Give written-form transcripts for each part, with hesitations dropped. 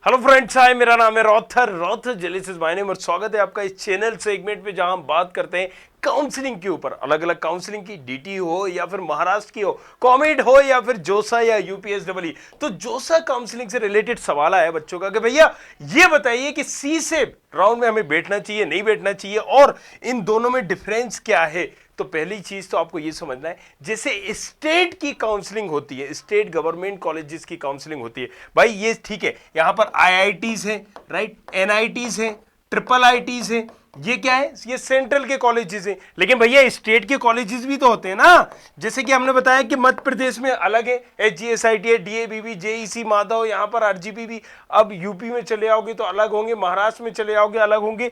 Hello friends, हाय, मेरा नाम है रॉथर जेलिसिस माय नेम और स्वागत है आपका इस चैनल सेगमेंट पे जहां हम बात करते हैं काउंसलिंग के ऊपर। अलग अलग काउंसलिंग की, डीटी हो या फिर महाराष्ट्र की हो, कॉमेड हो या फिर जोसा या यूपीएसडब्ल्यू। तो जोसा काउंसलिंग से रिलेटेड सवाल आया बच्चों का कि भैया ये बताइए कि सी सेप राउंड में हमें बैठना चाहिए, नहीं बैठना चाहिए, और इन दोनों में डिफरेंस क्या है। तो पहली चीज तो आपको ये समझना है, जैसे स्टेट की काउंसलिंग होती है, स्टेट गवर्नमेंट कॉलेजेस की काउंसलिंग होती है, भाई ये ठीक है, यहां पर आईआईटीज है, राइट, एनआईटीज है, ट्रिपल आईटीज है, ये क्या है, ये सेंट्रल के कॉलेजेस हैं। लेकिन भैया स्टेट के कॉलेजेस भी तो होते हैं ना, जैसे कि हमने बताया कि मध्य प्रदेश में अलग है, एचजीएसआईटी है, डीएवीबी, जेईसी माधव, यहां पर आरजीपी भी। अब यूपी में चले आओगे तो अलग होंगे, महाराष्ट्र में चले आओगे अलग होंगे।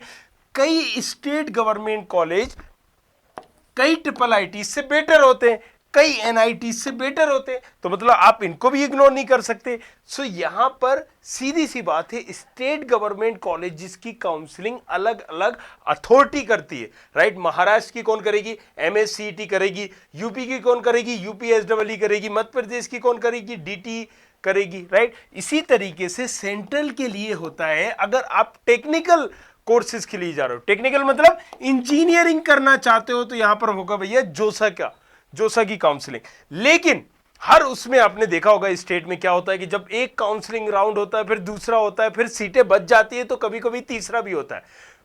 कई स्टेट गवर्नमेंट कॉलेज कई ट्रिपल आईटी से बेटर होते हैं, कई एनआईटी से बेटर होते हैं, तो मतलब आप इनको भी इग्नोर नहीं कर सकते। सो यहां पर सीधी सी बात है, स्टेट गवर्नमेंट कॉलेजेस की काउंसलिंग अलग अलग अथॉरिटी करती है, राइट। महाराष्ट्र की कौन करेगी, एमएससीईटी करेगी, यूपी की कौन करेगी, यूपीएसडब्ल्यू करेगी, मध्य प्रदेश की कौन करेगी, डीटी करेगी, राइट। इसी तरीके से सेंट्रल के लिए होता है, अगर आप टेक्निकल कोर्सेज के लिए जा रहे हो, टेक्निकल मतलब इंजीनियरिंग करना चाहते हो, तो यहां पर होगा भैया जोसा की काउंसलिंग। लेकिन हर उसमें आपने देखा होगा स्टेट में क्या होता है कि जब एक काउंसलिंग राउंड होता है, फिर दूसरा होता है, फिर सीटें बच जाती है, तो कभी कभी तीसरा भी होता है,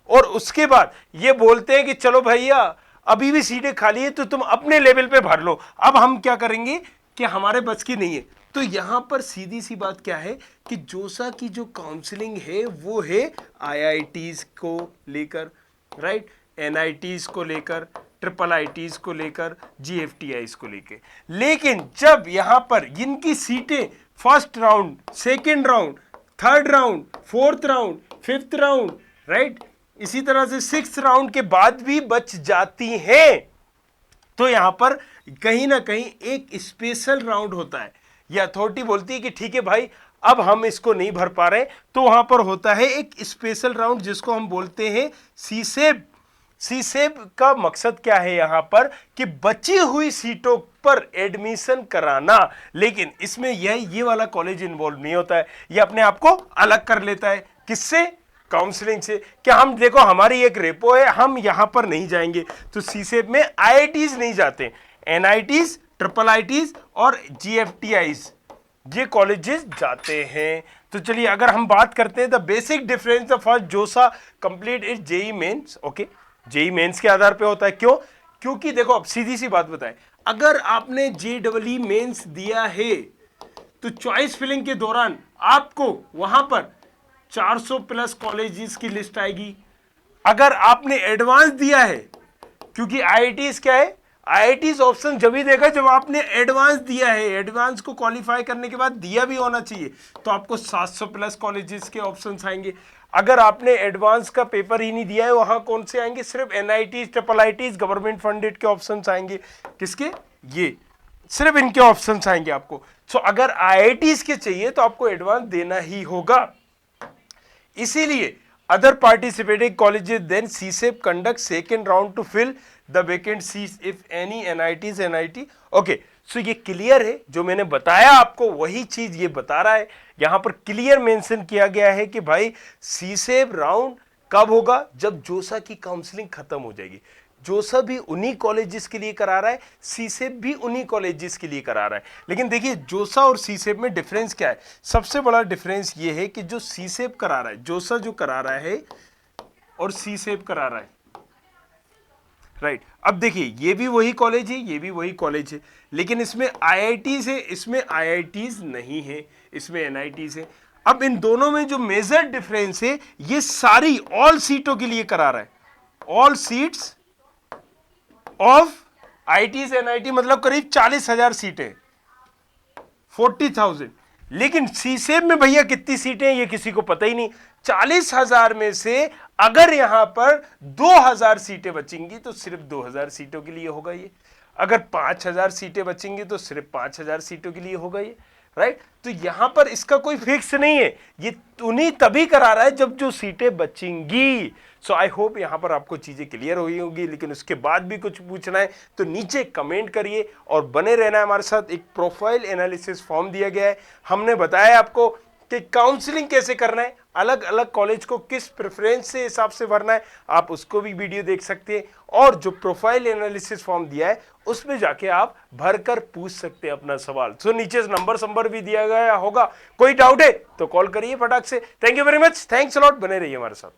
और उसके बाद ये बोलते हैं कि चलो भैया अभी भी सीटें खाली है तो तुम अपने लेवल पे भर लो, अब हम क्या करेंगे कि हमारे बस की नहीं है। तो यहां पर सीधी सी बात क्या है कि जोसा की जो काउंसलिंग है वो है आईआईटीज को लेकर, राइट, एनआईटीज को लेकर, ट्रिपल आईटीज को लेकर, जीएफटीआईज को लेकर। लेकिन जब यहां पर इनकी सीटें first round, second round, third round, fourth round, fifth round, right, इसी तरह से सिक्स्थ राउंड के बाद भी बच जाती हैं, तो यहां पर कहीं ना कहीं एक स्पेशल राउंड होता है। ये अथॉरिटी बोलती है कि ठीक है भाई, अब हम इसको नहीं भर पा रहे, तो वहां पर होता है एक स्पेशल राउंड जिसको हम बोलते हैं सीसेब। सीसेब का मकसद क्या है यहां पर कि बची हुई सीटों पर एडमिशन कराना। लेकिन इसमें ये वाला कॉलेज इन्वॉल्व नहीं होता है, ये अपने आप को अलग कर लेता है। किससे? काउंसलिंग से। क्या हम देखो, हमारी एक रेपो है, हम यहां पर नहीं जाएंगे, तो सीसेब में आईआईटीज नहीं जाते, एनआईटीज, ट्रिपल आईटीज और जीएफटीआईज ये कॉलेजेस जाते हैं। तो चलिए अगर हम बात करते हैं the basic difference the first JoSAA complete is JEE Mains. Okay, JEE Mains के आधार पे होता है। क्यों? क्योंकि देखो, अब सीधी सी बात बताएं, अगर आपने जेईई मेंस दिया है तो चॉइस फिलिंग के दौरान आपको वहां पर 400 प्लस कॉलेजेस की लिस्ट आएगी। अगर आपने एडवांस दिया है, क्योंकि आईआईटीज क्या है, आईआईटीज ऑप्शन जब ही देगा जब आपने एडवांस दिया है, एडवांस को क्वालिफाई करने के बाद दिया भी होना चाहिए, तो आपको 700 प्लस कॉलेजेस के ऑप्शंस आएंगे। अगर आपने एडवांस का पेपर ही नहीं दिया है, वहां कौन से आएंगे? सिर्फ NITs, triple ITs, government funded के ऑप्शंस आएंगे। किसके? ये सिर्फ इनके ऑप्शंस आएंगे आपको। सो अगर आईआईटीज के चाहिए तो आपको एडवांस देना ही होगा। इसीलिए other participating colleges then CSEP conduct second round to fill the vacant seats if any NITs NIT। Okay, so ये क्लियर है, जो मैंने बताया आपको वही चीज ये बता रहा है। यहां पर क्लियर मेंशन किया गया है कि भाई सीसेप राउंड कब होगा? जब जोसा की काउंसलिंग खत्म हो जाएगी। जोसा भी उन्हीं कॉलेजेस के लिए करा रहा है, सीसेप भी उन्हीं कॉलेजेस के लिए करा रहा है। लेकिन देखिए, जोसा और सीसेप में डिफरेंस क्या है? सबसे बड़ा डिफरेंस ये है कि जो सीसेप करा रहा है, जोसा जो करा रहा है और सीसेप करा रहा है, राइट। अब देखिए, ये भी वही कॉलेज है, ये भी वही कॉलेज है, लेकिन इसमें आईआईटीज है, इसमें आईआईटीज नहीं है, इसमें एनआईटीज है। अब इन दोनों में जो मेजर डिफरेंस है, ये सारी ऑल सीटों के लिए करा रहा है, all seats of ITs NIT, मतलब करीब 40,000 सीटें, 40,000। लेकिन सीसेब में भैया कितनी सीटें ये किसी को पता ही नहीं। 40,000 में से अगर यहां पर 2,000 सीटें बचेंगी तो सिर्फ 2,000 सीटों के लिए होगा ये। अगर 5,000 सीटें बचेंगी तो सिर्फ 5,000 सीटों के लिए होगा ये, राइट। तो यहां पर इसका कोई फिक्स नहीं है, ये उन्हीं तभी करा रहा है जब जो सीटें बचेंगी। सो आई होप यहां पर आपको चीजें क्लियर हुई होंगी। लेकिन उसके बाद भी कुछ पूछना है तो नीचे कमेंट करिए और बने रहना है हमारे साथ। एक प्रोफाइल एनालिसिस फॉर्म दिया गया है, हमने बताया आपको कि काउंसलिंग कैसे करना है, अलग अलग कॉलेज को किस प्रेफरेंस से हिसाब से भरना है, आप उसको भी वीडियो देख सकते हैं। और जो प्रोफाइल एनालिसिस फॉर्म दिया है उसमें जाके आप भरकर पूछ सकते हैं अपना सवाल। तो नीचे नंबर भी दिया गया होगा, कोई डाउट है तो कॉल करिए फटाक से। Thank you very much, thanks a lot, बने रहिए हमारे साथ।